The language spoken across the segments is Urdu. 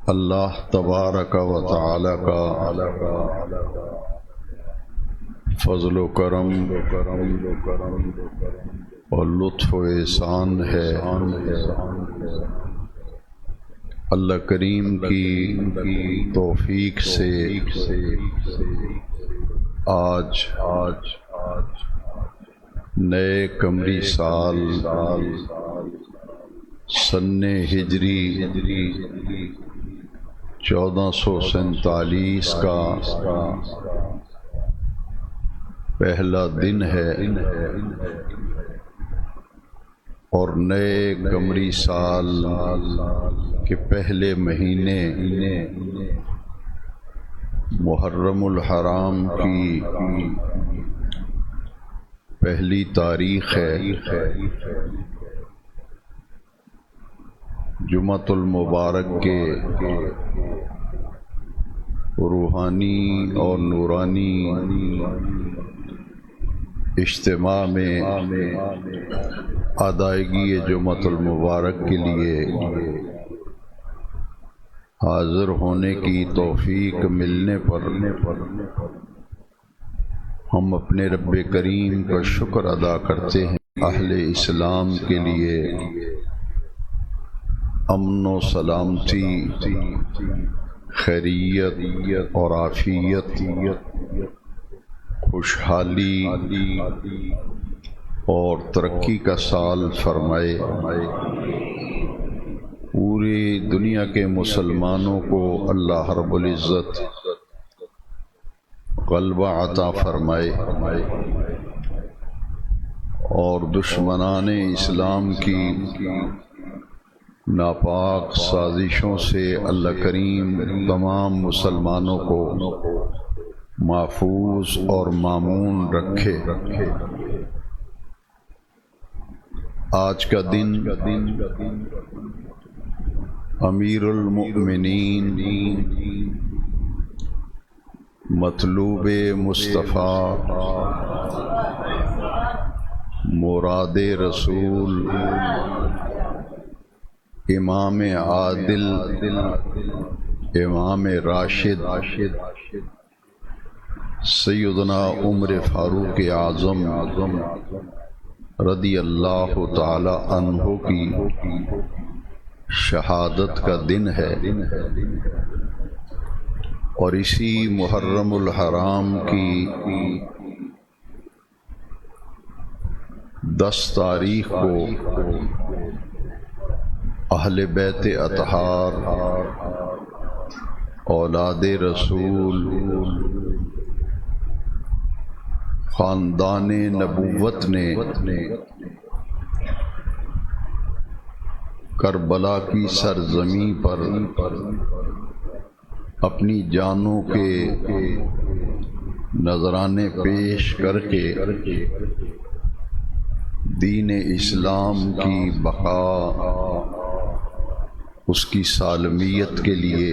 اللہ تبارک و تعالی کا فضل و کرم اور لطف و احسان ہے۔ اللہ کریم کی توفیق سے آج نئے قمری سال سن ہجری 1447 کا پہلا دن ہے اور نئے قمری سال کے پہلے مہینے محرم الحرام کی پہلی تاریخ ہے۔ جمعۃ المبارک کے روحانی اور نورانی اجتماع میں ادائیگی جمعۃ المبارک کے لیے حاضر ہونے کی توفیق ملنے پر ہم اپنے رب کریم کا شکر ادا کرتے ہیں۔ اہل اسلام کے لیے امن و سلامتی، خیریت اور عافیت، خوشحالی اور ترقی کا سال فرمائے۔ پوری دنیا کے مسلمانوں کو اللہ رب العزت غلبہ عطا فرمائے اور دشمنان اسلام کی ناپاک سازشوں سے اللہ کریم تمام مسلمانوں کو محفوظ اور مامون رکھے۔ آج کا دن امیر المؤمنین مطلوب مصطفیٰ مراد رسول امام عادل امام راشد سیدنا عمر فاروق اعظم رضی اللہ تعالی عنہ کی شہادت کا دن ہے، اور اسی محرم الحرام کی 10 تاریخ کو اہل بیت اطہار اولاد رسول خاندان نبوت نے کربلا کی سرزمین پر اپنی جانوں کے نذرانے پیش کر کے دین اسلام کی بقا، اس کی سالمیت کے لیے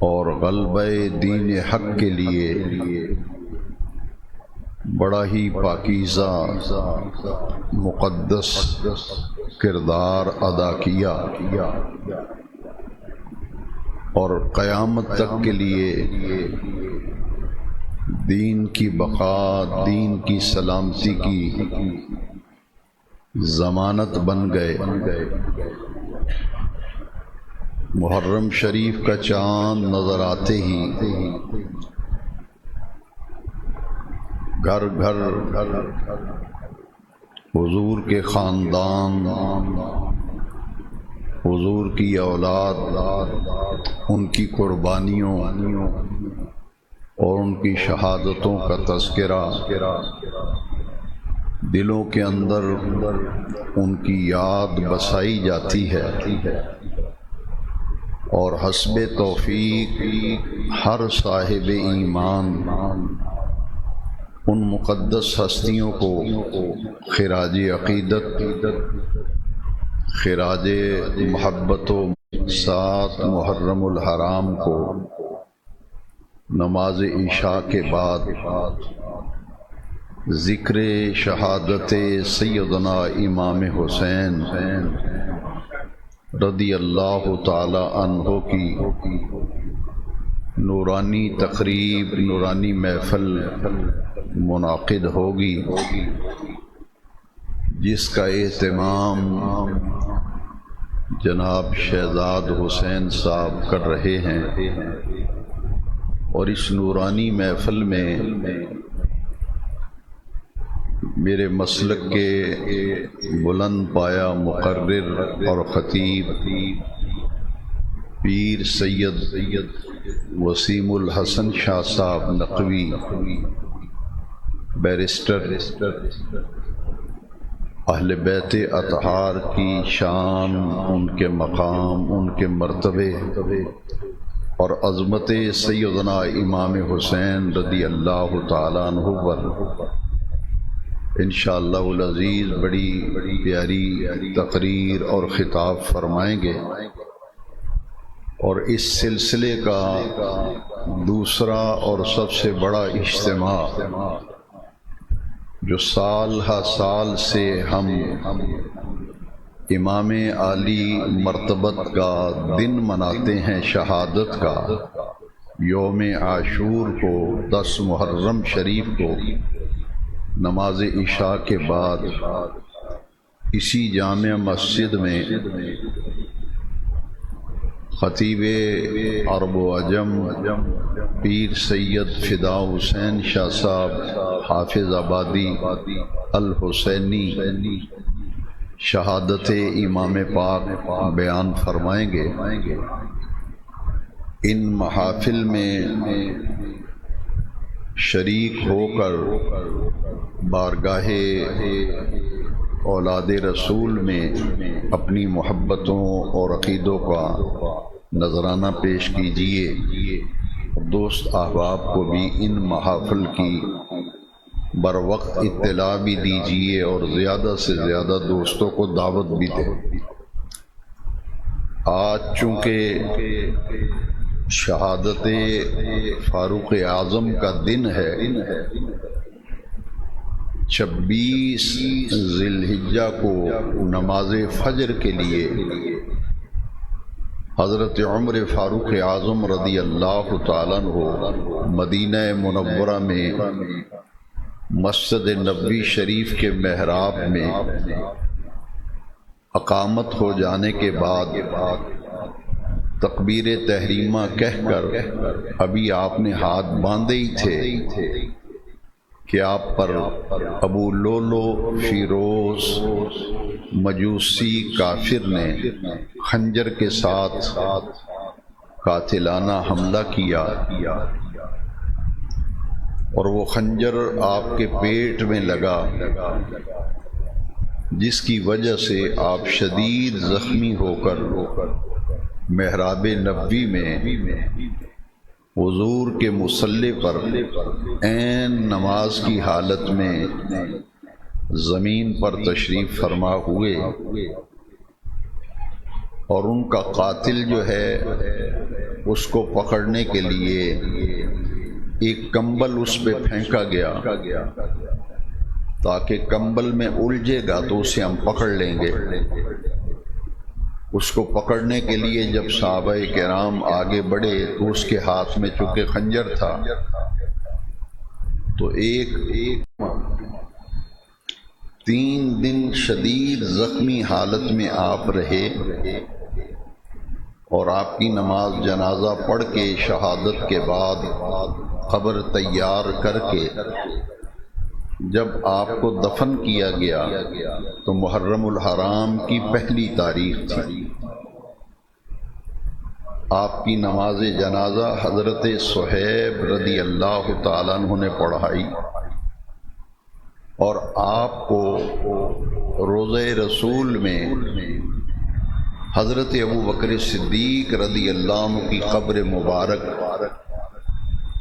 اور غلبہ دین حق کے لیے بڑا ہی پاکیزہ مقدس کردار ادا کیا، اور قیامت تک کے لیے دین کی بقا، دین کی سلامتی کی ضمانت بن گئے۔ محرم شریف کا چاند نظر آتے ہی گھر گھر حضور کے خاندان، حضور کی اولاد، ان کی قربانیوں اور ان کی شہادتوں کا تذکرہ، دلوں کے اندر ان کی یاد بسائی جاتی ہے، اور حسب توفیق ہر صاحب ایمان ان مقدس ہستیوں کو خراج عقیدت، خراج محبت و ساتھ محرم الحرام کو نماز عشاء کے بعد ذکر شہادت سیدنا امام حسین رضی اللہ تعالی عنہ کی نورانی تقریب، نورانی محفل منعقد ہوگی، جس کا اہتمام جناب شہزاد حسین صاحب کر رہے ہیں، اور اس نورانی محفل میں میرے مسلک کے بلند پایہ مقرر اور خطیب پیر سید وسیم الحسن شاہ صاحب نقوی بیرسٹر، اہل بیت اطہار کی شان، ان کے مقام، ان کے مرتبے اور عظمت سیدنا امام حسین رضی اللہ تعالیٰ عنہ پر انشاءاللہ العزیز بڑی پیاری تقریر اور خطاب فرمائیں گے، اور اس سلسلے کا دوسرا اور سب سے بڑا اجتماع جو سال ہر سال سے ہم امام عالی مرتبت کا دن مناتے ہیں، شہادت کا، یوم عاشور کو 10 محرم شریف کو نماز عشاء کے بعد اسی جامع مسجد میں خطیب عرب و عجم پیر سید فدا حسین شاہ صاحب حافظ آبادی الحسینی شہادت امام پاک بیان فرمائیں گے۔ ان محافل میں شریک ہو کر بارگاہ اولاد رسول میں اپنی محبتوں اور عقیدوں کا نذرانہ پیش کیجیے، دوست احباب کو بھی ان محافل کی بروقت اطلاع بھی دیجیے، اور زیادہ سے زیادہ دوستوں کو دعوت بھی دیں۔ آج چونکہ شہادت فاروق اعظم کا دن ہے، 26 ذی الحجہ کو نماز فجر کے لیے حضرت عمر فاروق اعظم رضی اللہ تعالیٰ عنہ مدینہ منورہ میں مسجد نبوی شریف کے محراب میں اقامت ہو جانے کے بعد تکبیر تحریمہ کہہ کر ابھی آپ نے ہاتھ باندھے ہی تھے کہ آپ پر ابو لولو فیروز مجوسی کافر نے خنجر کے ساتھ قاتلانہ حملہ کیا، اور وہ خنجر آپ کے پیٹ میں لگا، جس کی وجہ سے آپ شدید زخمی ہو کر محراب نبوی میں حضور کے مصلی پر عین نماز کی حالت میں زمین پر تشریف فرما ہوئے، اور ان کا قاتل جو ہے اس کو پکڑنے کے لیے ایک کمبل اس پہ پھینکا گیا تاکہ کمبل میں الجھے گا تو اسے ہم پکڑ لیں گے۔ اس کو پکڑنے کے لیے جب صحابہ کرام آگے بڑھے تو اس کے ہاتھ میں چونکہ خنجر تھا، تو ایک 3 دن شدید زخمی حالت میں آپ رہے، اور آپ کی نماز جنازہ پڑھ کے شہادت کے بعد قبر تیار کر کے جب آپ کو دفن کیا گیا تو محرم الحرام کی پہلی تاریخ تھی۔ آپ کی نماز جنازہ حضرت صہیب رضی اللہ تعالیٰ عنہ نے پڑھائی، اور آپ کو روضہ رسول میں حضرت ابوبکر صدیق رضی اللہ عنہ کی قبر مبارک،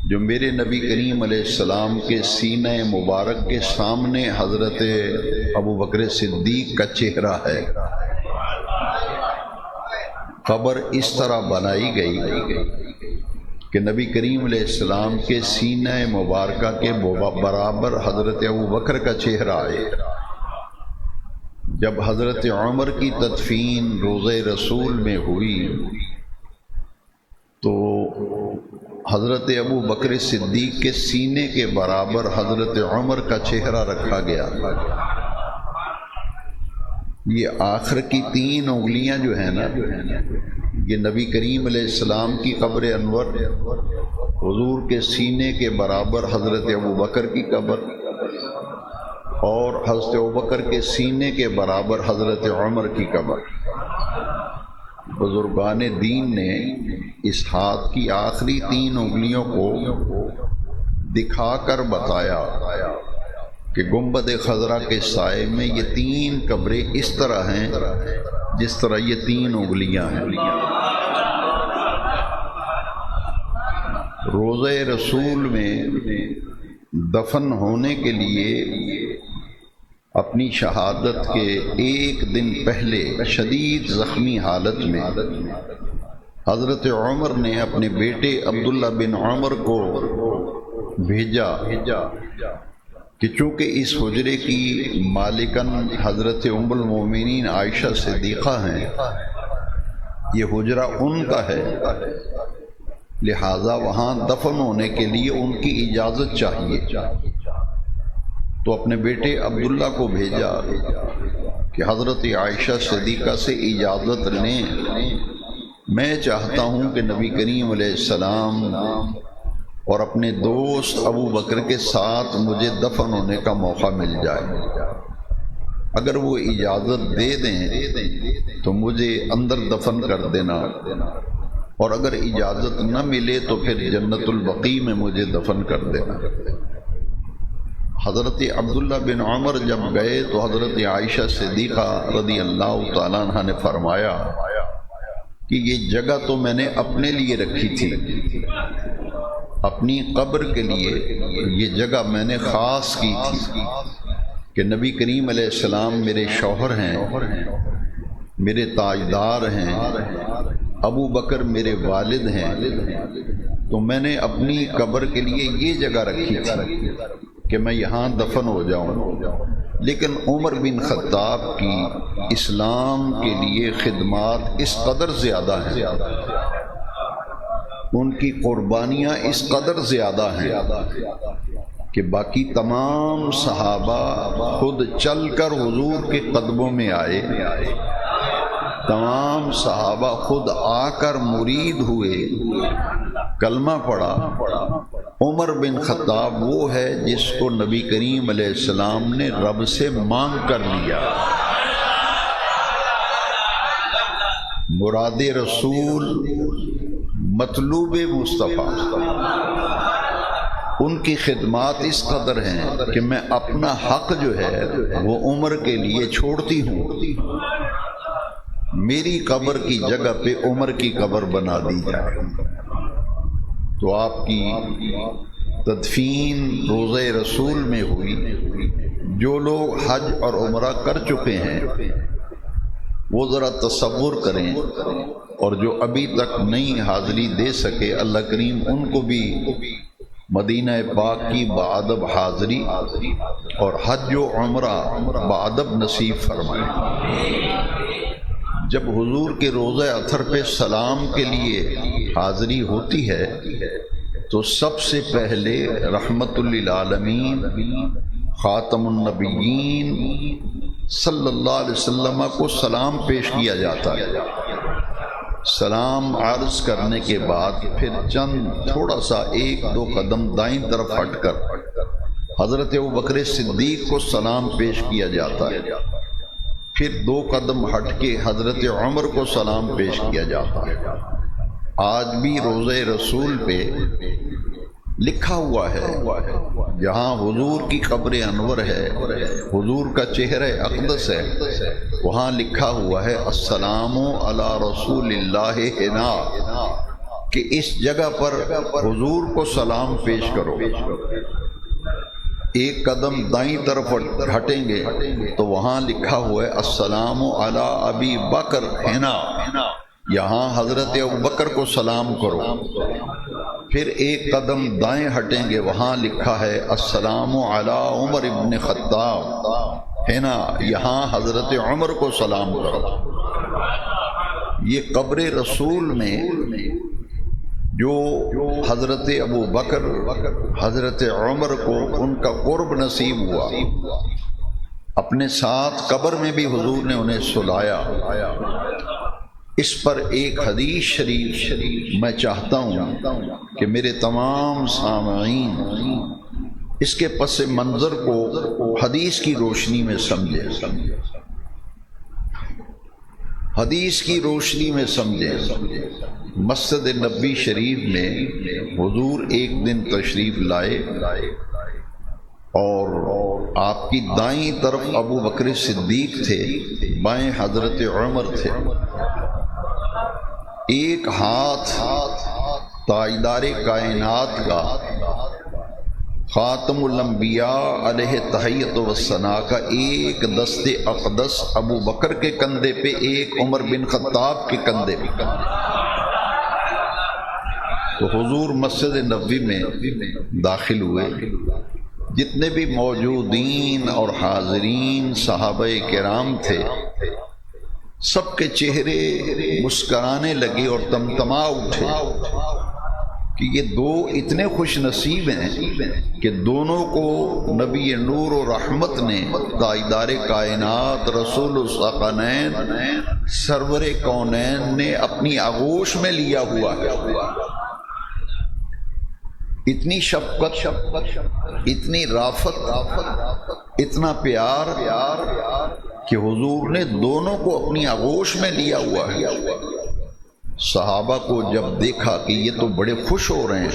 جو میرے نبی کریم علیہ السلام کے سینہ مبارک کے سامنے حضرت ابوبکر صدیق کا چہرہ ہے، قبر اس طرح بنائی گئی کہ نبی کریم علیہ السلام کے سینہ مبارکہ کے برابر حضرت ابوبکر کا چہرہ آئے، جب حضرت عمر کی تدفین روضہ رسول میں ہوئی تو حضرت ابو بکر صدیق کے سینے کے برابر حضرت عمر کا چہرہ رکھا گیا۔ یہ آخر کی 3 انگلیاں جو ہیں نا، یہ نبی کریم علیہ السلام کی قبر انور، حضور کے سینے کے برابر حضرت ابو بکر کی قبر، اور حضرت ابوبکر کے سینے کے برابر حضرت عمر کی قبر۔ بزرگان دین نے اس ہاتھ کی آخری 3 انگلیوں کو دکھا کر بتایا کہ گنبد خضرا کے سائے میں یہ 3 قبریں اس طرح ہیں جس طرح یہ 3 انگلیاں ہیں۔ روضہ رسول میں دفن ہونے کے لیے اپنی شہادت کے 1 دن پہلے شدید زخمی حالت میں حضرت عمر نے اپنے بیٹے عبداللہ بن عمر کو بھیجا کہ چونکہ اس حجرے کی مالکن حضرت ام المومنین عائشہ صدیقہ ہیں، یہ حجرہ ان کا ہے، لہذا وہاں دفن ہونے کے لیے ان کی اجازت چاہیے۔ تو اپنے بیٹے عبداللہ کو بھیجا کہ حضرت عائشہ صدیقہ سے اجازت لیں، میں چاہتا ہوں کہ نبی کریم علیہ السلام اور اپنے دوست ابو بکر کے ساتھ مجھے دفن ہونے کا موقع مل جائے۔ اگر وہ اجازت دے دیں تو مجھے اندر دفن کر دینا، اور اگر اجازت نہ ملے تو پھر جنت البقیع میں مجھے دفن کر دینا۔ حضرت عبداللہ بن عمر جب گئے تو حضرت عائشہ صدیقہ رضی اللہ تعالیٰ عنہ نے فرمایا کہ یہ جگہ تو میں نے اپنے لیے رکھی تھی، اپنی قبر کے لیے یہ جگہ میں نے خاص کی تھی کہ نبی کریم علیہ السلام میرے شوہر ہیں، میرے تاجدار ہیں، ابو بکر میرے والد ہیں، تو میں نے اپنی قبر کے لیے یہ جگہ رکھی تھی کہ میں یہاں دفن ہو جاؤں۔ لیکن عمر بن خطاب کی اسلام کے لیے خدمات اس قدر زیادہ ہیں، ان کی قربانیاں اس قدر زیادہ ہیں کہ باقی تمام صحابہ خود چل کر حضور کے قدموں میں آئے، تمام صحابہ خود آ کر مرید ہوئے، کلمہ پڑھا۔ عمر بن خطاب وہ ہے جس کو نبی کریم علیہ السلام نے رب سے مانگ کر لیا۔ مراد رسول، مطلوب مصطفیٰ، ان کی خدمات اس قدر ہیں کہ میں اپنا حق جو ہے وہ عمر کے لیے چھوڑتی ہوں، میری قبر کی جگہ پہ عمر کی قبر بنا دی جائے۔ تو آپ کی تدفین روضہ رسول میں ہوئی۔ جو لوگ حج اور عمرہ کر چکے ہیں وہ ذرا تصور کریں، اور جو ابھی تک نہیں حاضری دے سکے اللہ کریم ان کو بھی مدینہ پاک کی بادب حاضری اور حج و عمرہ بادب نصیب فرمائے۔ جب حضور کے روضہ اطہر پہ سلام کے لیے حاضری ہوتی ہے تو سب سے پہلے رحمت للعالمین خاتم النبیین صلی اللہ علیہ وسلم کو سلام پیش کیا جاتا ہے۔ سلام عرض کرنے کے بعد پھر چند تھوڑا سا 1-2 قدم دائیں طرف ہٹ کر حضرت ابوبکر صدیق کو سلام پیش کیا جاتا ہے، پھر 2 قدم ہٹ کے حضرت عمر کو سلام پیش کیا جاتا ہے۔ آج بھی روضہ رسول پہ لکھا ہوا ہے، جہاں حضور کی قبر انور ہے، حضور کا چہرہ اقدس ہے، وہاں لکھا ہوا ہے السلام علی رسول اللہ ہنا، کہ اس جگہ پر حضور کو سلام پیش کرو۔ 1 قدم دائیں طرف ہٹیں گے تو وہاں لکھا ہوا ہے السلام علی ابی بکر ہنا، یہاں حضرت ابوبکر کو سلام کرو۔ پھر 1 قدم دائیں ہٹیں گے، وہاں لکھا ہے السلام علی عمر ابن خطاب، ہے نا، یہاں حضرت عمر کو سلام کرو۔ یہ قبر رسول میں جو حضرت ابو بکر حضرت عمر کو ان کا قرب نصیب ہوا، اپنے ساتھ قبر میں بھی حضور نے انہیں سلایا۔ اس پر ایک حدیث شریف میں چاہتا ہوں کہ میرے تمام سامعین اس کے پس منظر کو حدیث کی روشنی میں سمجھیں، حدیث کی روشنی میں سمجھیں۔ مسجد نبوی شریف میں حضور ایک دن تشریف لائے اور آپ کی دائیں طرف ابو بکر صدیق تھے، بائیں حضرت عمر تھے۔ ایک ہاتھ تاجدار کائنات کا، خاتم الانبیاء علیہ تحیت و ثنا کا ایک دست اقدس ابو بکر کے کندھے پہ، ایک عمر بن خطاب کے کندھے پہ۔ تو حضور مسجد نبوی میں داخل ہوئے، جتنے بھی موجودین اور حاضرین صحابہ کرام تھے سب کے چہرے مسکرانے لگے اور تمتما اٹھے کہ یہ دو اتنے خوش نصیب ہیں کہ دونوں کو نبی نور و رحمت نے، تاجدار کائنات، رسول الثقلین، سرور کونین نے اپنی آغوش میں لیا ہوا ہے۔ اتنی شفقت، اتنی رافت، اتنا پیار کہ حضور نے دونوں کو اپنی آغوش میں لیا ہوا ہے۔ صحابہ کو جب دیکھا کہ یہ تو بڑے خوش ہو رہے ہیں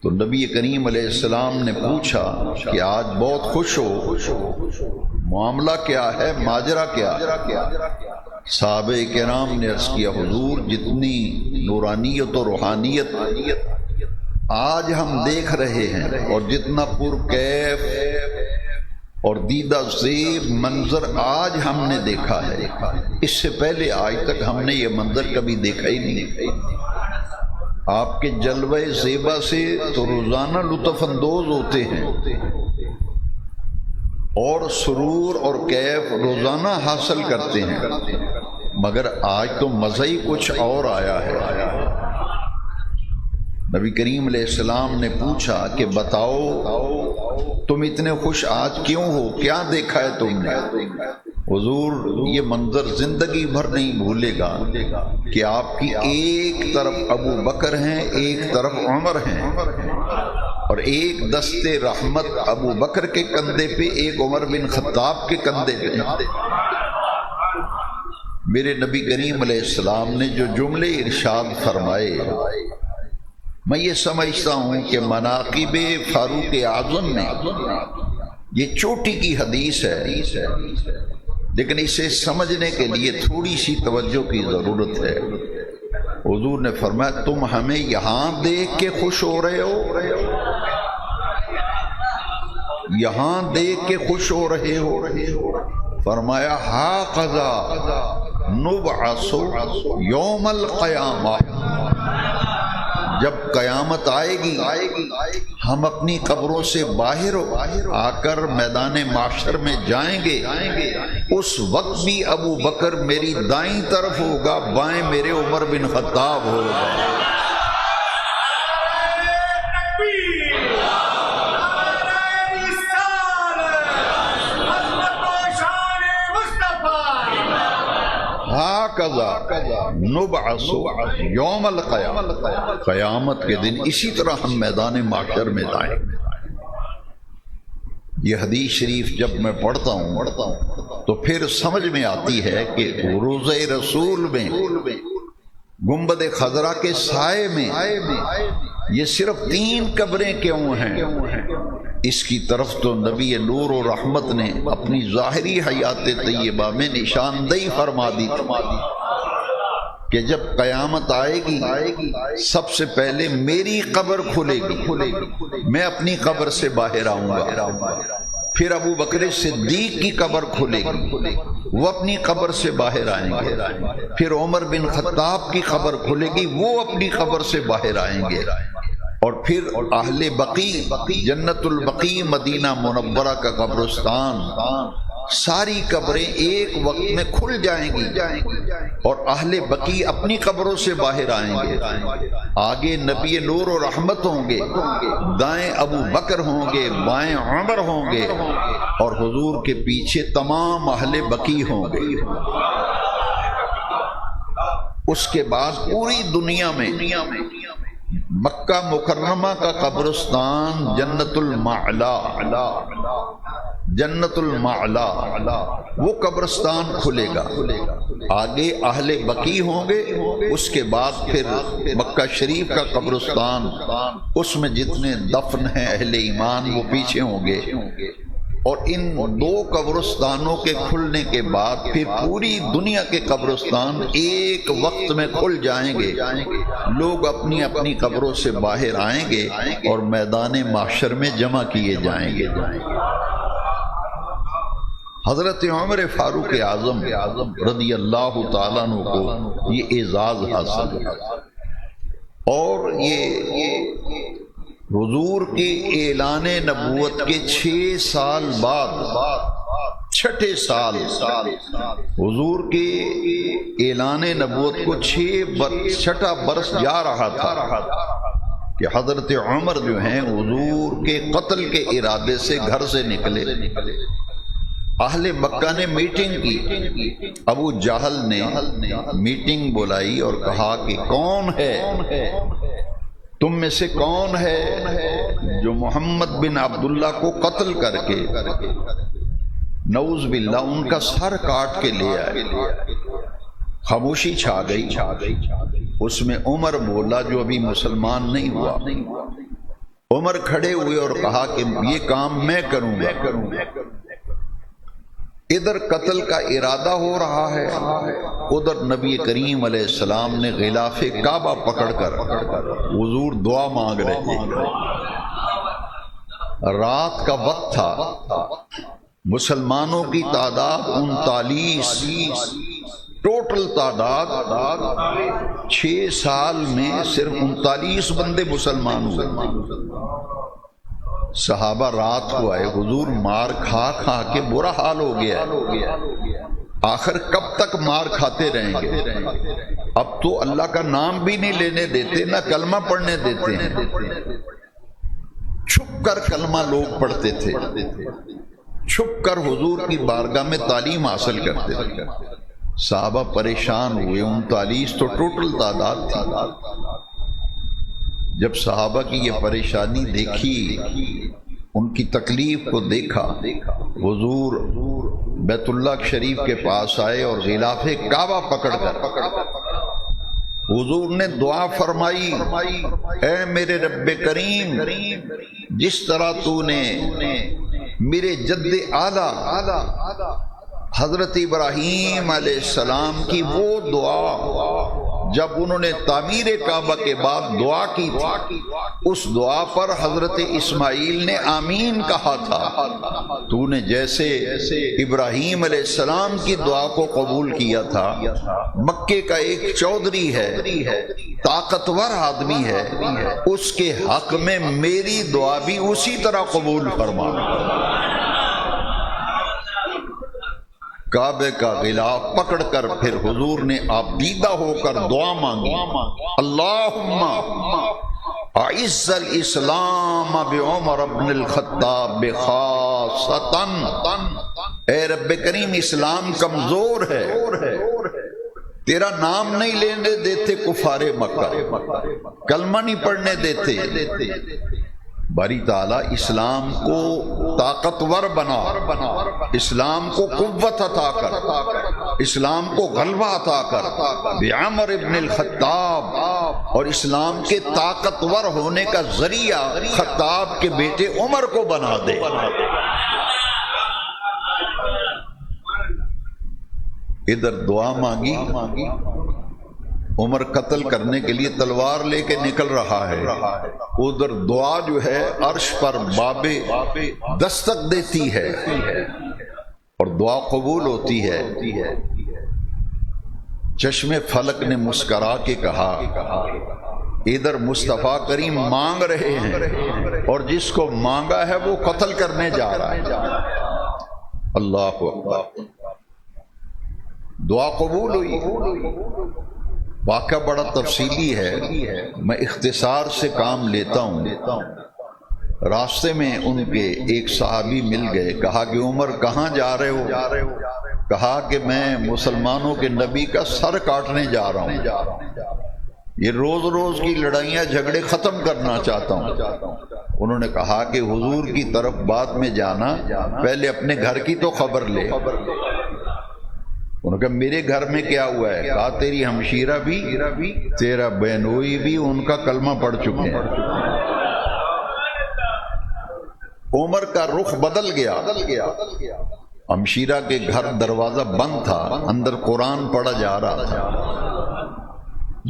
تو نبی کریم علیہ السلام نے پوچھا کہ آج بہت خوش ہو، معاملہ کیا ہے، ماجرا کیا؟ صحابہ کرام نے عرض کیا حضور جتنی نورانیت و روحانیت آج ہم دیکھ رہے ہیں اور جتنا پرکیف اور دیدہ زیب منظر آج ہم نے دیکھا ہے، اس سے پہلے آج تک ہم نے یہ منظر کبھی دیکھا ہی نہیں۔ آپ کے جلوہ زیبا سے تو روزانہ لطف اندوز ہوتے ہیں اور سرور اور کیف روزانہ حاصل کرتے ہیں، مگر آج تو مزہ ہی کچھ اور آیا ہے۔ نبی کریم علیہ السلام نے پوچھا کہ بتاؤ تم اتنے خوش آج کیوں ہو، کیا دیکھا ہے تم نے؟ حضور یہ منظر زندگی بھر نہیں بھولے گا کہ آپ کی ایک طرف ابو بکر ہیں، ایک طرف عمر ہیں، اور ایک دست رحمت ابو بکر کے کندھے پہ، ایک عمر بن خطاب کے کندھے پہ۔ میرے نبی کریم علیہ السلام نے جو جملے ارشاد فرمائے، میں یہ سمجھتا ہوں کہ مناقب فاروق اعظم میں یہ چوٹی کی حدیث ہے، لیکن اسے سمجھنے کے لیے تھوڑی سی توجہ کی ضرورت ہے۔ حضور نے فرمایا تم ہمیں یہاں دیکھ کے خوش ہو رہے ہو، یہاں دیکھ کے خوش ہو رہے ہو؟ فرمایا ہاقذا نبعث یوم القیامہ، جب قیامت آئے گی ہم اپنی قبروں سے باہر آ کر میدان معاشر میں جائیں گے، اس وقت بھی ابو بکر میری دائیں طرف ہوگا، بائیں میرے عمر بن خطاب ہوگا۔ نبعث یوم القیامہ، قیامت کے دن اسی طرح ہم میدان معاشر میں جائیں گے۔ یہ حدیث شریف جب میں پڑھتا ہوں تو پھر سمجھ میں آتی ہے کہ روضہ رسول میں، گنبد خضرا کے سائے میں یہ صرف 3 قبریں کیوں ہیں؟ اس کی طرف تو نبی نور و رحمت نے اپنی ظاہری حیات طیبہ میں نشاندہی فرما دی کہ جب قیامت آئے گی سب سے پہلے میری قبر کھلے گی، میں اپنی قبر سے باہر آؤں گا، پھر ابو بکر صدیق کی قبر کھلے گی، وہ اپنی قبر سے باہر آئیں گے، پھر عمر بن خطاب کی قبر کھلے گی، وہ اپنی قبر سے باہر آئیں گے، اور پھر اہل بقیع جنت البقیع مدینہ منورہ کا قبرستان، ساری قبریں ایک وقت میں کھل جائیں گی اور اہل بقیع اپنی قبروں سے باہر آئیں گے۔ آگے نبی نور و رحمت ہوں گے، دائیں ابو بکر ہوں گے، بائیں عمر ہوں گے، اور حضور کے پیچھے تمام اہل بقیع ہوں گے۔ اس کے بعد پوری دنیا میں مکہ مکرمہ کا قبرستان جنت المعلا، جنت المعلا وہ قبرستان کھلے گا۔ آگے اہل بقیع ہوں گے، اس کے بعد پھر مکہ شریف کا قبرستان، اس میں جتنے دفن ہیں اہل ایمان وہ پیچھے ہوں گے، اور ان دو قبرستانوں کے کھلنے کے بعد پھر پوری دنیا کے قبرستان ایک وقت میں کھل جائیں گے۔ لوگ اپنی اپنی قبروں سے باہر آئیں گے اور میدان محشر میں جمع کیے جائیں گے۔ حضرت عمر فاروق اعظم رضی اللہ تعالیٰ عنہ کو یہ اعزاز حاصل ہے، اور یہ حضور کے اعلان نبوت کے 6 سال بعد، چھٹے سال حضور کے اعلان نبوت کو چھٹا برس جا رہا تھا کہ حضرت عمر جو ہیں حضور کے قتل کے ارادے سے گھر سے نکلے۔ اہل مکہ نے میٹنگ کی، ابو جہل نے میٹنگ بلائی اور کہا کہ کون ہے، تم میں سے کون ہے جو محمد بن عبداللہ کو قتل کر کے نعوذ باللہ ان کا سر کاٹ کے لے آئے۔ خاموشی چھا گئی۔ اس میں عمر بولا جو ابھی مسلمان نہیں ہوا۔ عمر کھڑے ہوئے اور کہا کہ یہ کام میں کروں گا۔ ادھر قتل کا ارادہ ہو رہا ہے، ادھر نبی کریم علیہ السلام نے غلاف کعبہ پکڑ کر حضور دعا مانگ رہے ہیں۔ رات کا وقت تھا، مسلمانوں کی تعداد 39، ٹوٹل تعداد 6 سال میں صرف 39 بندے مسلمان ہوئے۔ صحابہ رات کو آئے، حضور مار کھا کھا کے برا حال ہو گیا ہے، آخر کب تک مار کھاتے رہیں گے؟ اب تو اللہ کا نام بھی نہیں لینے دیتے، نہ کلمہ پڑھنے دیتے ہیں۔ چھپ کر کلمہ لوگ پڑھتے تھے، چھپ کر حضور کی بارگاہ میں تعلیم حاصل کرتے تھے۔ صحابہ پریشان ہوئے، 39 تو ٹوٹل تعداد تھی۔ جب صحابہ کی یہ پریشانی دیکھی، ان کی تکلیف کو دیکھا، حضور بیت اللہ شریف کے پاس آئے اور غلاف کعبہ پکڑ کر حضور نے دعا فرمائی، اے میرے رب کریم، جس طرح تو نے میرے جد اعلیٰ حضرت ابراہیم علیہ السلام کی وہ دعا جب انہوں نے تعمیر کعبہ کے بعد دعا کی تھی، اس دعا پر حضرت اسماعیل نے آمین کہا تھا، تو نے جیسے ابراہیم علیہ السلام کی دعا کو قبول کیا تھا۔ مکے کا ایک چودھری ہے، طاقتور آدمی ہے، اس کے حق میں میری دعا بھی اسی طرح قبول فرما۔ کعبے کا غلاف پکڑ کر پھر حضور نے آبدیدہ ہو کر دعا مانگی، اللہم اعز الاسلام بعمر بن الخطاب خاصتا، اے رب کریم اسلام کمزور ہے، تیرا نام نہیں لینے دیتے کفار مکہ، کلمہ نہیں پڑھنے دیتے، باری تعالیٰ اسلام کو طاقتور بنا، اسلام کو قوت عطا کر، اسلام کو غلبہ عطا کر بعمر ابن الخطاب، اور اسلام کے طاقتور ہونے کا ذریعہ خطاب کے بیٹے عمر کو بنا دے۔ ادھر دعا مانگی، عمر قتل کرنے کے لیے تلوار لے کے نکل رہا ہے، ادھر دعا جو ہے عرش پر باب دستک دیتی ہے اور دعا قبول ہوتی ہے۔ چشم فلک نے مسکرا کے کہا، ادھر مصطفیٰ کریم مانگ رہے ہیں اور جس کو مانگا ہے وہ قتل کرنے جا رہا ہے۔ اللہ اکبر، دعا قبول ہوئی۔ واقعہ بڑا تفصیلی ہے، میں اختصار سے کام لیتا ہوں۔ راستے میں ان کے ایک صحابی مل گئے، کہا کہ عمر کہاں جا رہے ہو؟ کہا کہ میں مسلمانوں کے نبی کا سر کاٹنے جا رہا ہوں، یہ روز روز کی لڑائیاں جھگڑے ختم کرنا چاہتا ہوں۔ انہوں نے کہا کہ حضور کی طرف بعد میں جانا، پہلے اپنے گھر کی تو خبر لے۔ انہوں نے کہا میرے گھر میں کیا ہوا ہے؟ کہا تیری ہمشیرہ بھی، تیرا بہنوئی بھی ان کا کلمہ پڑھ چکے ہیں۔ عمر کا رخ بدل گیا۔ ہمشیرہ کے گھر دروازہ بند تھا، اندر قرآن پڑھا جا رہا تھا۔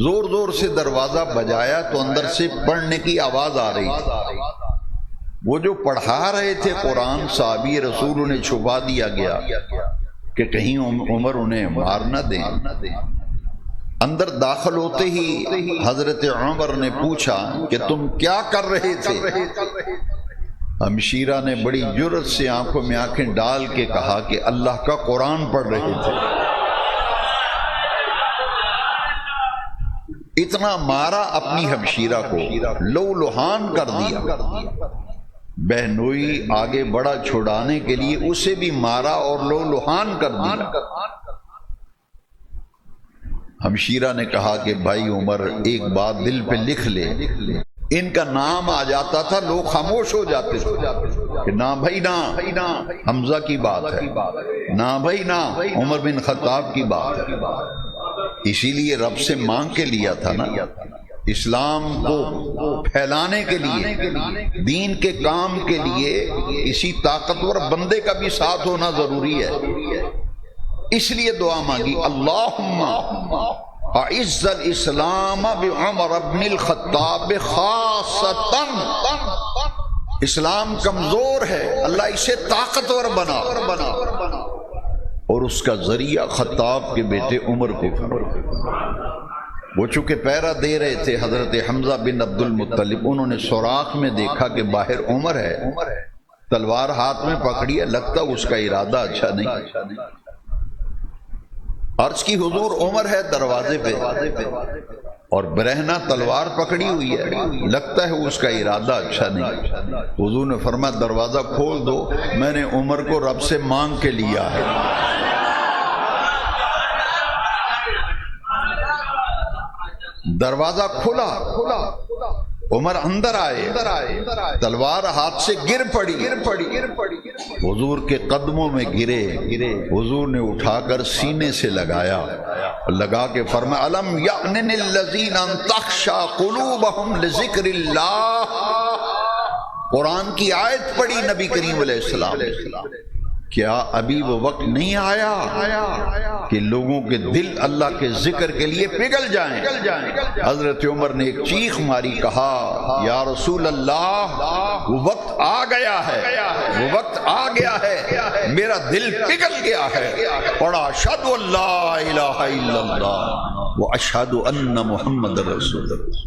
زور زور سے دروازہ بجایا تو اندر سے پڑھنے کی آواز آ رہی تھی۔ وہ جو پڑھا رہے تھے قرآن صحابی رسول انہیں چھپا دیا گیا کہ کہیں عمر انہیں مار نہ دیں۔ اندر داخل ہوتے ہی حضرت عمر نے پوچھا کہ تم کیا کر رہے تھے؟ ہمشیرہ نے بڑی جرأت سے آنکھوں میں آنکھیں ڈال کے کہا کہ اللہ کا قرآن پڑھ رہے تھے۔ اتنا مارا اپنی ہمشیرہ کو، لو لہان کر دیا۔ بہنوئی آگے بڑا چھڑانے کے لیے اسے بھی مارا اور لو لہان کر دیا۔ ہمشیرہ نے کہا کہ بھائی عمر ایک بات دل پہ لکھ لے، ان کا نام آ جاتا تھا لوگ خاموش ہو جاتے تھے کہ نہ بھائی نہ حمزہ کی بات ہے، نہ بھائی نہ عمر بن خطاب کی بات ہے۔ اسی لیے رب سے مانگ کے لیا تھا نا، اسلام کو پھیلانے کے لیے، دین کے کام کے لیے اسی طاقتور بندے کا بھی ساتھ ہونا ضروری ہے۔ اس لیے دعا مانگی، اللہم اعز الاسلام بعمر بن الخطاب خاصتا، اسلام کمزور ہے، اللہ اسے طاقتور بنا، اور اس کا ذریعہ خطاب کے بیٹے عمر کو۔ وہ چونکہ پہرا دے رہے تھے حضرت حمزہ بن عبد المطلب، انہوں نے سوراخ میں دیکھا کہ باہر عمر ہے، تلوار ہاتھ میں پکڑی ہے، لگتا اس کا ارادہ اچھا نہیں۔ عرض کی حضور عمر ہے دروازے پہ اور برہنہ تلوار پکڑی ہوئی ہے، لگتا ہے اس کا ارادہ اچھا نہیں۔ حضور نے فرمایا دروازہ کھول دو، میں نے عمر کو رب سے مانگ کے لیا ہے۔ دروازہ کھلا، عمر اندر آئے، تلوار ہاتھ سے گر پڑی، حضور کے قدموں میں گرے، حضور نے اٹھا کر سینے سے لگایا، لگا کے فرمایا الم یأن للذین ان تخشع قلوبہم لذکر اللہ۔ قرآن کی آیت پڑھی نبی کریم علیہ السلام، کیا ابھی وہ وقت نہیں آیا کہ لوگوں کے دل اللہ کے ذکر کے لیے پگھل جائیں؟ حضرت عمر نے ایک چیخ ماری، کہا یا رسول اللہ وہ وقت آ گیا ہے، وہ وقت آ گیا ہے، میرا دل پگھل گیا ہے۔ پڑھا اشہد ان لا الہ الا اللہ و اشہد ان محمد رسول اللہ،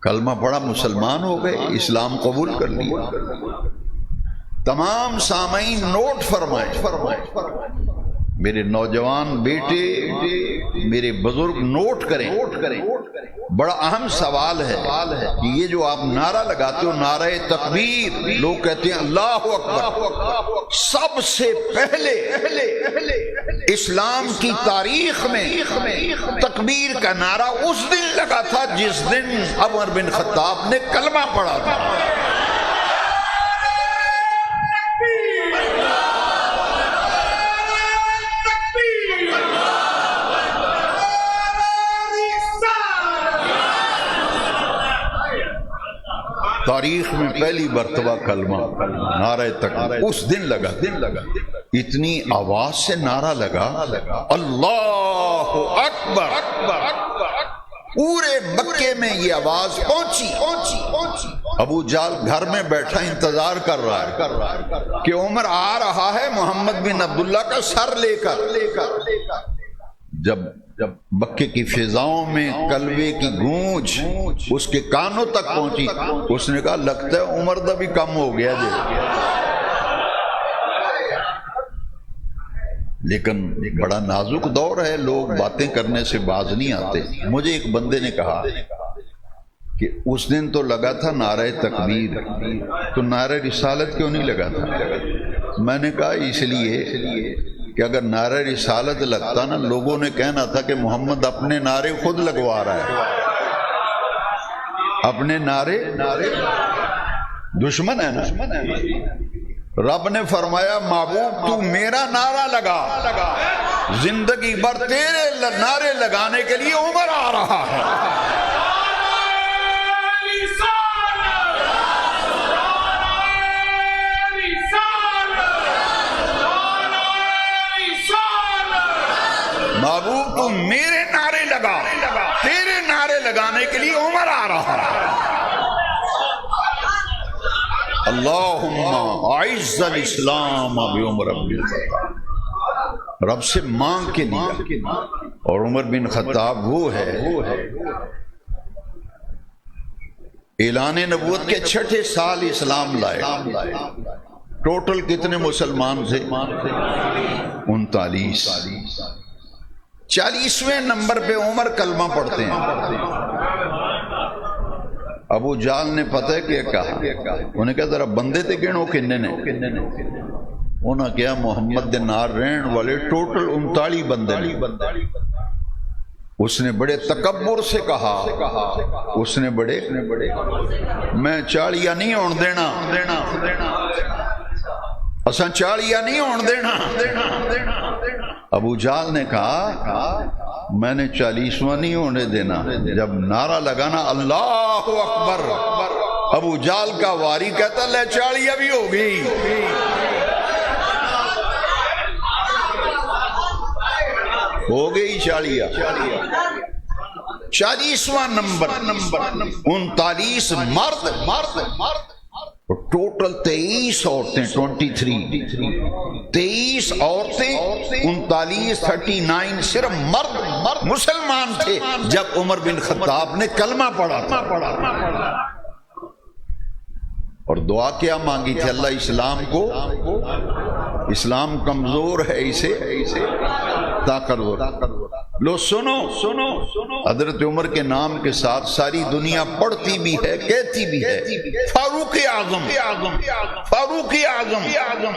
کلمہ پڑھا، مسلمان ہو گئے، اسلام قبول کر لیا۔ تمام سامعین نوٹ فرمائیں، میرے نوجوان بیٹے، میرے بزرگ نوٹ کریں، بڑا اہم سوال ہے کہ یہ جو آپ نعرہ لگاتے ہو نعرہ تکبیر، لوگ کہتے ہیں اللہ اکبر، سب سے پہلے اسلام کی تاریخ میں تکبیر کا نعرہ اس دن لگا تھا جس دن عمر بن خطاب نے کلمہ پڑھا تھا۔ تاریخ میں پہلی مرتبہ کلمہ نعرہ تکبیر اس دن لگا، اتنی آواز سے نعرہ لگا اللہ اکبر، پورے مکے میں یہ آواز پہنچی۔ ابو جہل گھر میں بیٹھا انتظار کر رہا ہے کہ عمر آ رہا ہے محمد بن عبداللہ کا سر لے کر۔ جب مکے کی فضاؤں میں کلبے کی گونج اس کے کانوں تک پہنچی. اس نے کہا لگتا ہے عمر دا بھی کم ہو گیا جی. لیکن بڑا نازک دور ہے، لوگ باتیں کرنے سے باز نہیں آتے. مجھے ایک بندے نے کہا کہ اس دن تو لگا تھا نعرہ تکبیر، تو نعرہ رسالت کیوں نہیں لگا تھا؟ میں نے کہا اس لیے کہ اگر نعرہ رسالت لگتا نا، لوگوں نے کہنا تھا کہ محمد اپنے نعرے خود لگوا رہا ہے. اپنے نعرے دشمن ہے نا. رب نے فرمایا محبوب تو میرا نعرہ لگا، زندگی بھر تیرے نعرے لگانے کے لیے عمر آ رہا ہے. محبوب تو میرے نعرے لگا، تیرے نعرے لگانے کے لیے عمر آ رہا ہے. اللہم اعز الاسلام بعمر بن الخطاب، رب سے مانگ کے لیا. اور عمر بن خطاب وہ ہے اعلان نبوت کے 6 سال اسلام لائے. ٹوٹل کتنے مسلمان تھے؟ 39. 40ویں نمبر پہ عمر کلمہ پڑھتے ہیں. ابو جال نے پتہ ہے کہ کہا، انہیں کہا ذرا بندے تے گنو کنے نے. انہوں نے کہا محمد دے نار رہن والے ٹوٹل 39 بندے نے. اس نے بڑے تکبر سے کہا، اس نے بڑے میں 40 نہیں ہون دینا، اساں 40 نہیں ہون دینا. ابو جال نے کہا میں نے 40واں نہیں ہونے دینا. جب نعرہ لگانا اللہ اکبر، ابو جال کا واری کہتا لے 40 بھی ہوگی. ہو گئی 40. 40واں نمبر 39 مرد، ٹوٹل 23 عورتیں. 23 عورتیں، 39 39 صرف مرد مسلمان تھے جب عمر بن خطاب نے کلمہ پڑھا تھا. اور دعا کیا مانگی تھی؟ اللہ اسلام کو، اسلام کمزور ہے اسے طاقتور. لو سنو، حضرت عمر کے نام کے ساتھ ساری دنیا پڑھتی بھی ہے، کہتی بھی ہے فاروق اعظم، فاروق اعظم،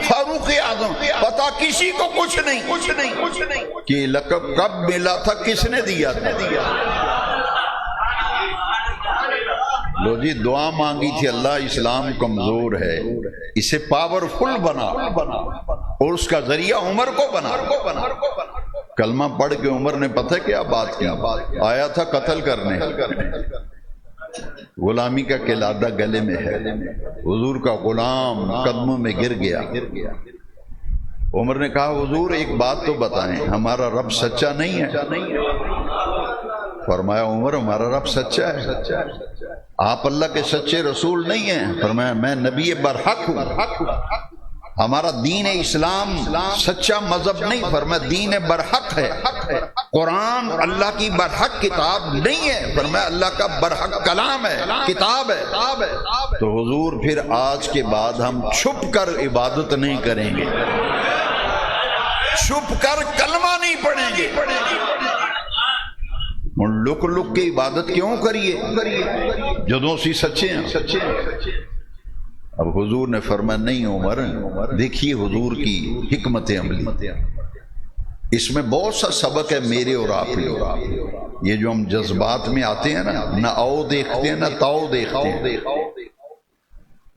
فاروق اعظم. پتا کسی کو کچھ نہیں کہ لقب کب ملا تھا، کس نے دیا تھا. لو جی دعا مانگی تھی اللہ اسلام کمزور ہے اسے پاورفل بنا، اور اس کا ذریعہ عمر کو بنا. کلمہ پڑھ کے عمر نے پتہ کیا بات کی؟ آیا تھا قتل کرنے. غلامی کا قلادہ گلے میں ہے، حضور کا غلام قدموں میں گر گیا. عمر نے کہا حضور ایک بات تو بتائیں، ہمارا رب سچا نہیں ہے؟ فرمایا عمر ہمارا رب سچا ہے. آپ اللہ کے سچے رسول نہیں ہیں؟ فرمایا میں نبی برحق ہوں. ہمارا دین اسلام سچا مذہب نہیں، فرمایا دین برحق ہے. قرآن اللہ کی برحق کتاب نہیں ہے، فرمایا اللہ کا برحق کلام ہے، کتاب ہے. تو حضور پھر آج کے بعد ہم چھپ کر عبادت نہیں کریں گے، چھپ کر کلمہ نہیں پڑھیں گے. لک لک کے عبادت کیوں کریے جدوں سی سچے ہیں. اب حضور نے فرمایا نہیں عمر، دیکھیے حضور کی حکمت عملی، اس میں بہت سا سبق ہے میرے اور آپ کے. یہ جو ہم جذبات میں آتے ہیں نا، نہ آؤ دیکھتے ہیں نہ تاؤ دیکھتے ہیں.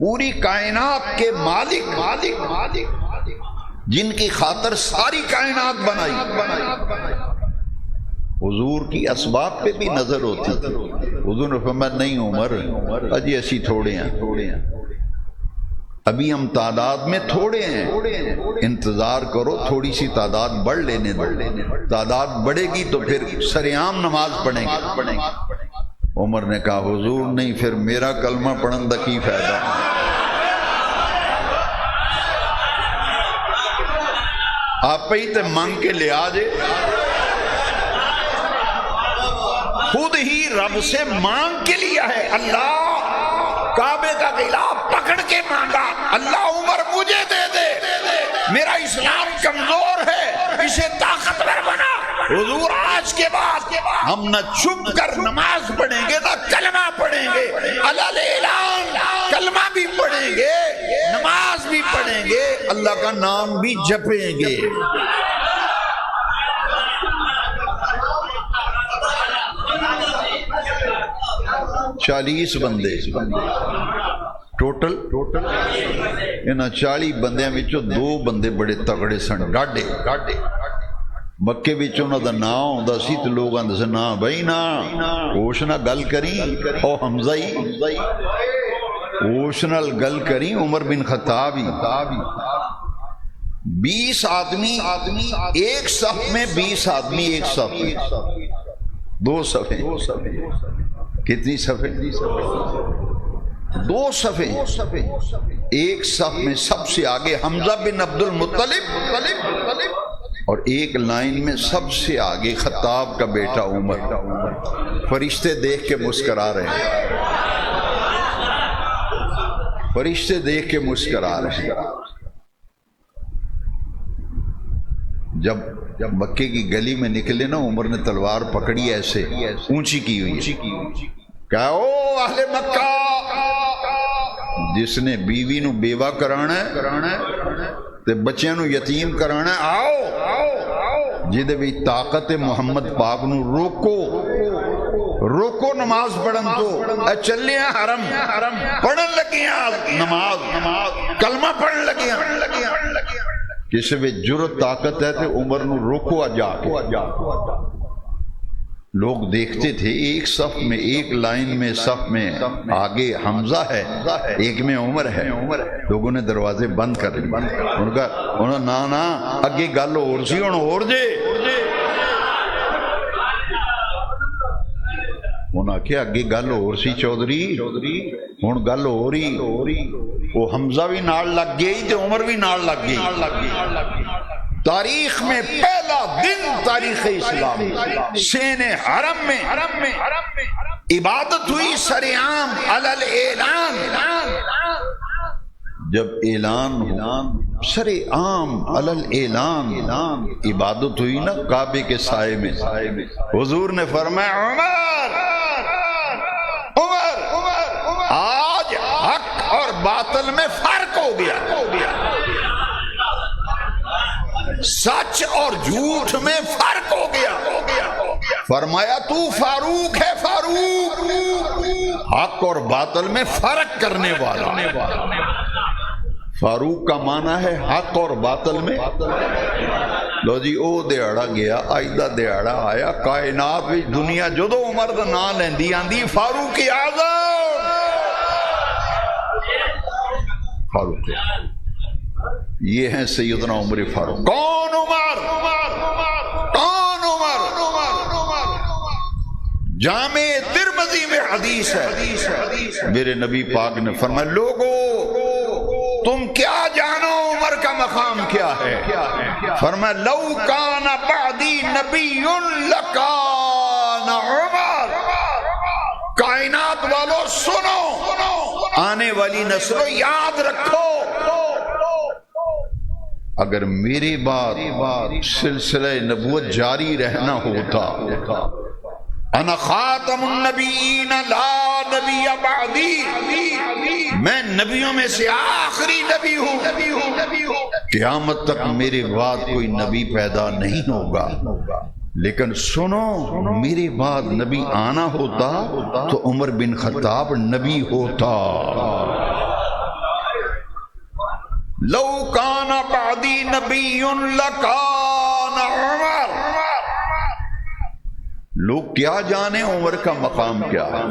پوری کائنات کے مالک جن کی خاطر ساری کائنات بنائی، حضور کی اسباب پہ بھی نظر ہوتی. حضور نے فرمایا نہیں عمر، اجی ایسی تھوڑے ہیں، ابھی ہم تعداد میں تھوڑے ہیں، انتظار کرو تھوڑی سی تعداد بڑھ لینے دو. تعداد بڑھے گی تو پھر سرعام نماز پڑھیں گے. عمر نے کہا حضور نہیں، پھر میرا کلمہ پڑھن دا کی فائدہ. آپ ہی تے مانگ کے لے آ جے. خود ہی رب سے مانگ کے لیا ہے. اللہ کعبے کا غلاف پکڑ کے مانگا, اللہ عمر مجھے دے دے, میرا اسلام کمزور ہے, اسے طاقتور بنا. حضور آج کے بعد ہم نہ چھپ کر نماز پڑھیں گے نہ کلمہ پڑھیں گے, علل اعلان کلمہ بھی پڑھیں گے, نماز بھی پڑھیں گے, اللہ کا نام بھی جپیں گے. چالیس بندے ٹوٹل انہاں 40 بندیاں وچوں 2 بندے بڑے تگڑے سن, ڈاڈے. مکے وچ انہاں دا نام ہوندا سی تے لوگ آندے سن نا بھائی نا ہوش نہ گل کری, او حمزہ ہی ہوش نال گل کری. عمر بن خطاب ہی 20 آدمی ایک صف میں, 20 آدمی ایک صف میں, 2 صفیں. کتنی صفیں؟ 2 صفیں. ایک صف میں سب سے آگے حمزہ بن عبد المطلب اور ایک لائن میں سب سے آگے خطاب کا بیٹا عمر. فرشتے دیکھ کے مسکرا رہے ہیں, فرشتے دیکھ کے مسکرا رہے ہیں. جب مکے کی گلی میں نکلے نا, عمر نے تلوار پکڑی ایسے اونچی کی ہوئی, کہا او اہل مکہ, جس نے بیوی نو بیوہ کرانا ہے تے بچیاں نو یتیم کرانا ہے, آؤ جدے بھی طاقت محمد پاک نو روکو نماز پڑھن تو. اے چلے ہیں حرم, پڑھن لگیاں نماز, کلمہ پڑھن لگیاں. کسی بھی جرت طاقت ہے تے عمر نو روکو جا کے. لوگ دیکھتے تھے ایک صف میں, ایک لائن میں, صف میں آگے حمزہ ہے, ایک میں عمر ہے. لوگوں نے دروازے بند کر لیے. انہوں نے نا اگے گل اور سی, ہن اور جے. انہوں نے کہا اگے گل اور سی چودھری, ہن گل ہو رہی. وہ حمزہ بھی نال لگ گئی تے عمر بھی نال لگ گئی. تاریخ میں پہلا دن تاریخ اسلام سین حرم میں عبادت ہوئی سرعام علل اعلان. جب اعلان ہوا سرعام علل اعلان عبادت ہوئی نا کعبے کے سائے میں, حضور نے فرمایا عمر آج حق اور باطل میں فرق ہو گیا, سچ اور جھوٹ میں فرق ہو گیا. فرمایا تو فاروق ہے, فاروق حق اور باطل میں فرق کرنے والا. فاروق کا معنی ہے حق اور باطل میں. لو جی او دیہڑا گیا, آئندہ دیہڑا آیا, کائنات بھی دنیا جدو عمر دا نام لیندی آندی فاروق اعظم, فاروق. یہ ہیں سیدنا عمر فاروق. کون عمر؟ کون عمر؟ جامع ترمذی میں حدیث ہے, میرے نبی پاک نے فرمایا لوگو تم کیا جانو عمر کا مقام کیا ہے؟ فرمایا لو کان بعدی نبی لکان عمر. کائنات والو سنو, آنے والی نسلوں یاد رکھو, اگر میرے بعد سلسلہ نبوت جاری رہنا ہوتا, انا خاتم النبیین لا نبی بعدی, میں نبیوں میں سے آخری نبی ہوں, قیامت تک میرے بعد کوئی نبی پیدا نہیں ہوگا. لیکن سنو, میرے بعد نبی آنا ہوتا تو عمر بن خطاب نبی ہوتا. لو کان بعدی نبی لکان عمر. لوگ کیا جانے عمر کا مقام کیا ہے؟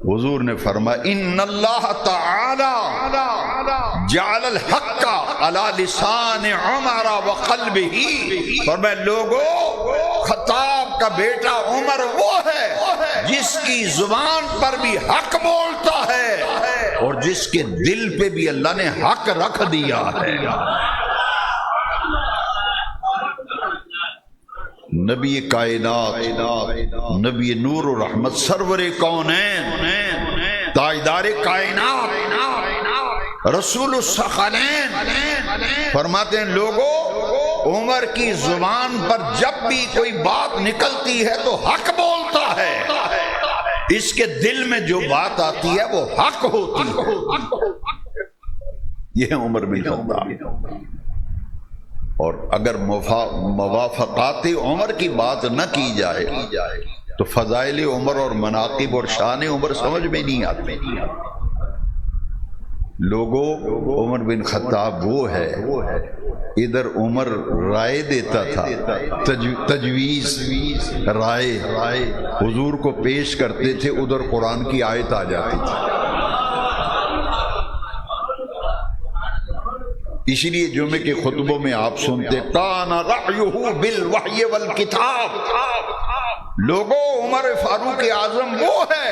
حضور نے فرمایا ان اللہ تعالی جعل الحق علی لسان عمر وقلبہ. فرمایا لوگوں خطاب کا بیٹا عمر وہ ہے جس کی زبان پر بھی حق بولتا ہے اور جس کے دل پہ بھی اللہ نے حق رکھ دیا ہے. نبی کائنات، نبی نور و رحمت، سرور کونین، تاجدار کائنات، رسول الثقلین فرماتے ہیں لوگوں، عمر کی زبان پر جب بھی کوئی بات نکلتی ہے تو حق بولتا ہے، اس کے دل میں جو بات آتی ہے وہ حق ہوتی ہے۔ یہ ہے عمر بن خطاب۔ اور اگر موافقات عمر کی بات نہ کی جائے تو فضائل عمر اور مناقب اور شان عمر سمجھ میں نہیں آتے۔ لوگوں، عمر بن خطاب وہ ہے، ادھر عمر رائے دیتا تھا، تجویز رائے حضور کو پیش کرتے تھے، ادھر قرآن کی آیت آ جاتی تھی۔ اسی لیے جمعے کے خطبوں میں آپ سنتے کان رأیہ بالوحی والکتاب، لوگوں عمر فاروق اعظم وہ ہے۔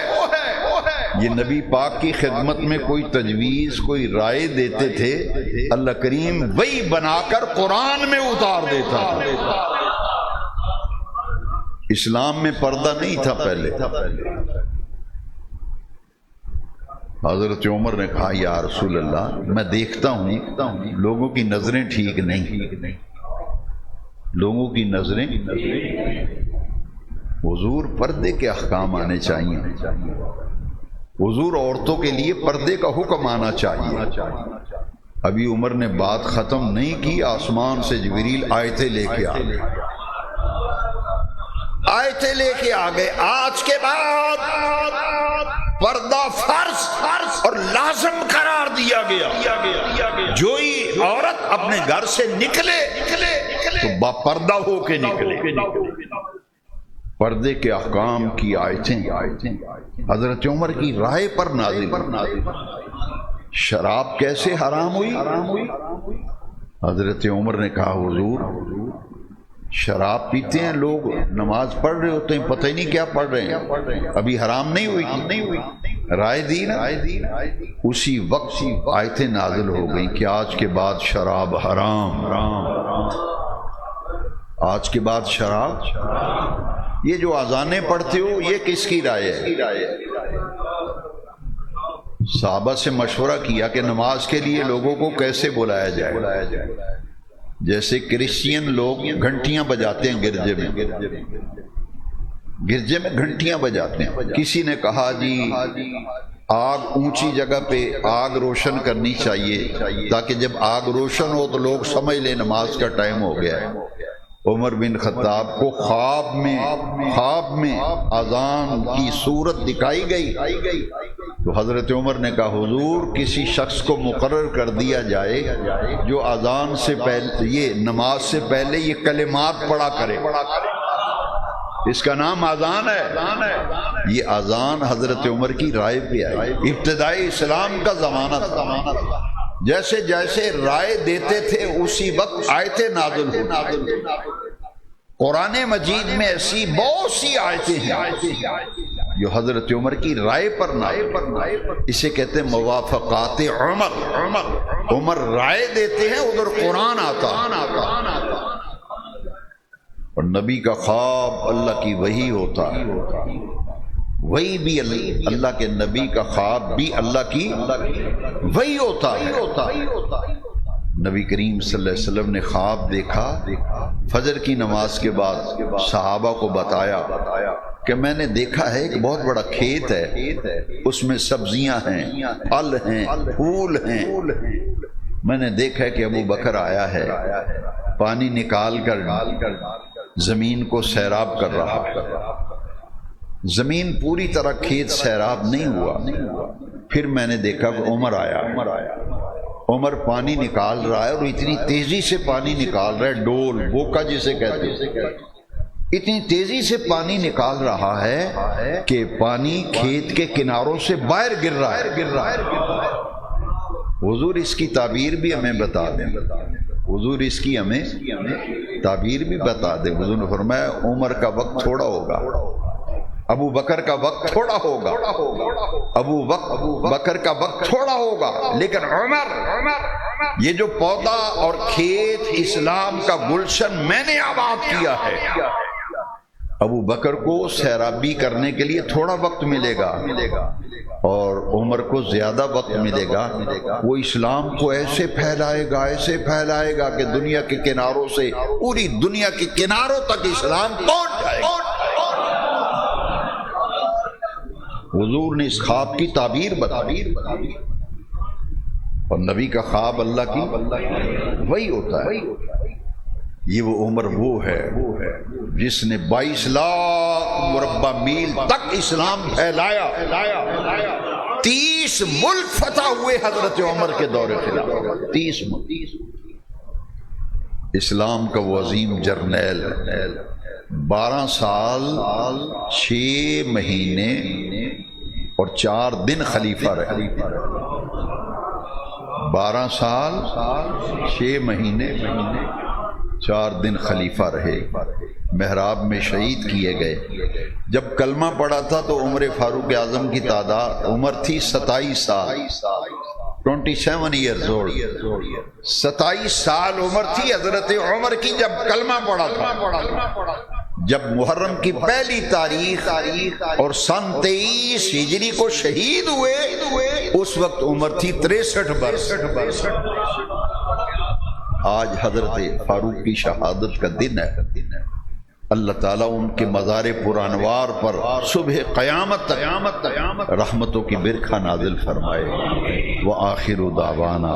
یہ نبی پاک کی خدمت میں کوئی تجویز، کوئی رائے دیتے تھے، اللہ کریم وہی بنا کر قرآن میں اتار دیتا تھا۔ اسلام میں پردہ نہیں تھا پہلے۔ حضرت عمر نے کہا یا رسول اللہ، میں دیکھتا ہوں لوگوں کی نظریں ٹھیک نہیں، لوگوں کی نظریں، حضور پردے کے احکام آنے چاہیے، حضور عورتوں کے لیے پردے کا حکم آنا چاہیے۔ ابھی عمر نے بات ختم نہیں کی، آسمان سے جبریل آیتیں لے کے آ گئے، آیتیں لے کے آ گئے۔ آج کے بعد پردہ فرض اور لازم قرار دیا گیا، جو ہی عورت اپنے گھر سے نکلے تو با پردہ ہو کے نکلے۔ پردے کے احکام کی آیتیں حضرت عمر کی رائے پر نازل۔ شراب کیسے حرام ہوئی؟ حضرت عمر نے کہا حضور، شراب پیتے ہیں لوگ، نماز پڑھ رہے ہوتے ہیں، پتہ ہی نہیں کیا پڑھ رہے ہیں، ابھی حرام نہیں ہوئی، رائے دی نا۔ اسی وقت آیتیں نازل ہو گئیں کہ آج کے بعد شراب حرام، آج کے بعد شراب۔ یہ جو اذانیں پڑھتے ہو یہ کس کی رائے ہے؟ صحابہ سے مشورہ کیا کہ نماز کے لیے لوگوں کو کیسے بلایا جائے۔ جیسے کرسچین لوگ گھنٹیاں بجاتے ہیں گرجے میں گھنٹیاں بجاتے ہیں۔ کسی نے کہا جی آگ اونچی جگہ پہ آگ روشن کرنی چاہیے تاکہ جب آگ روشن ہو تو لوگ سمجھ لیں نماز کا ٹائم ہو گیا ہے۔ عمر بن خطاب کو خواب میں اذان کی صورت دکھائی گئی تو حضرت عمر نے کہا حضور کسی شخص کو مقرر کر دیا جائے جو اذان سے پہلے، یہ نماز سے پہلے یہ کلمات پڑھا کرے، اس کا نام اذان ہے۔ یہ اذان حضرت عمر کی رائے پہ آئی۔ ابتدائی اسلام کا زمانہ تھا، جیسے جیسے رائے دیتے تھے اسی وقت آیتیں نازل ہوتی۔ قرآن مجید میں ایسی بہت سی آیتیں ہیں جو حضرت عمر کی رائے پر نازل، اسے کہتے ہیں موافقات عمر۔ عمر رائے دیتے ہیں، ادھر قرآن آتا۔ اور نبی کا خواب اللہ کی وحی ہوتا ہے، وہی بھی اللہ کے نبی کا خواب بھی اللہ کی وہی ہوتا ہے۔ نبی کریم صلی اللہ علیہ وسلم نے خواب دیکھا، فجر کی نماز کے بعد صحابہ کو بتایا کہ میں نے دیکھا ہے ایک بہت بڑا کھیت ہے، اس میں سبزیاں ہیں، پھل ہیں، پھول ہیں۔ میں نے دیکھا ہے کہ ابو بکر آیا ہے، پانی نکال کر زمین کو سیراب کر رہا ہے۔ زمین پوری طرح کھیت سیراب نہیں ہوا۔ پھر میں نے دیکھا کہ عمر آیا، عمر پانی نکال رہا ہے اور اتنی تیزی سے پانی نکال رہا ہے، ڈول بوکا جسے کہتے ہیں، اتنی تیزی سے پانی نکال رہا ہے کہ پانی کھیت کے کناروں سے باہر گر رہا ہے۔ حضور اس کی تعبیر بھی ہمیں بتا دیں، حضور اس کی ہمیں تعبیر بھی بتا دیں۔ حضور نے فرمایا عمر کا وقت تھوڑا ہوگا، ابو بکر کا وقت تھوڑا ہوگا، ابو بکر کا وقت تھوڑا ہوگا، لیکن عمر، یہ جو پودا اور کھیت اسلام کا گلشن میں نے آباد کیا ہے، ابو بکر کو سیرابی کرنے کے لیے تھوڑا وقت ملے گا اور عمر کو زیادہ وقت ملے گا. وہ اسلام کو ایسے پھیلائے گا کہ دنیا کے کناروں سے پوری دنیا کے کناروں تک اسلام پہنچ جائے گا. حضور نے اس خواب کی تعبیر بتا دی اور نبی کا خواب اللہ کی وہی ہوتا ہے. یہ وہ عمر وہ ہے جس نے 22 لاکھ مربع میل تک اسلام پھیلایا. 30 ملک فتح ہوئے حضرت عمر کے دور خلافت. 30 ملک. اسلام کا وہ عظیم جرنیل 12 سال 6 مہینے اور 4 دن خلیفہ رہے. 12 سال 6 مہینے 4 دن خلیفہ رہے. محراب میں شہید کیے گئے. جب کلمہ پڑا تھا تو عمر فاروق اعظم کی تعداد عمر تھی 27 سال 27 ایئرز اولڈ. 27 سال عمر تھی حضرت عمر کی جب کلمہ پڑا تھا. جب محرم کی پہلی تاریخ اور سن 23 ہجری کو شہید ہوئے اس وقت عمر تھی 63 برس. آج حضرت فاروق کی شہادت کا دن ہے. اللہ تعالیٰ ان کے مزار پرانوار پر صبح قیامت رحمتوں کی برکھا نازل فرمائے. وآخر دعوانا